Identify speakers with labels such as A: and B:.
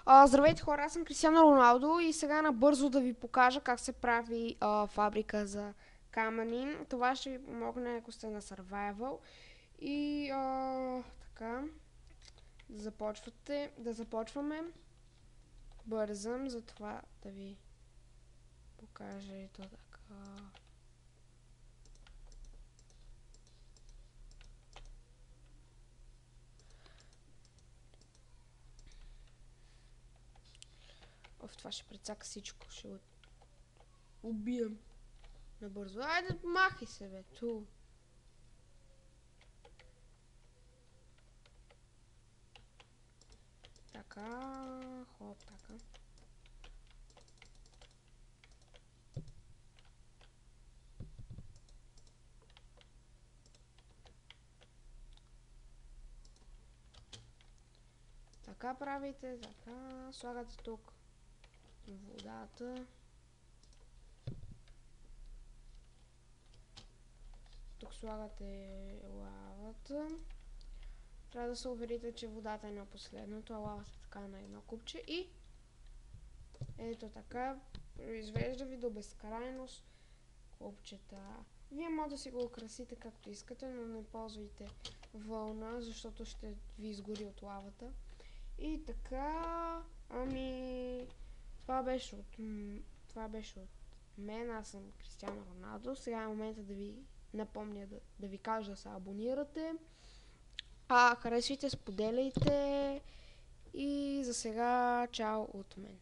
A: Здравейте хора, аз съм Кристиано Роналдо и сега набързо да ви покажа как се прави фабрика за камъни. Това ще ви помогне, ако сте на Survival. И така, да започваме. Бързам, затова да ви покажа ето така. Това ще прецака всичко, ще го убием набързо. Айде, махай се, бе, ту. Така, хоп, така. Така правите, така, слагате тук водата. Тук слагате лавата. Трябва да се уверите, че водата е на последното, а лавата така на едно купче и ето така произвежда ви до безкрайност купчета. Вие може да си го украсите както искате, но не ползвайте вълна, защото ще ви изгори от лавата. И така, това беше от мен, аз съм Кристиано Роналдо. Сега е момента да ви напомня да ви кажа да се абонирате. Харесвайте, споделяйте и за сега чао от мен.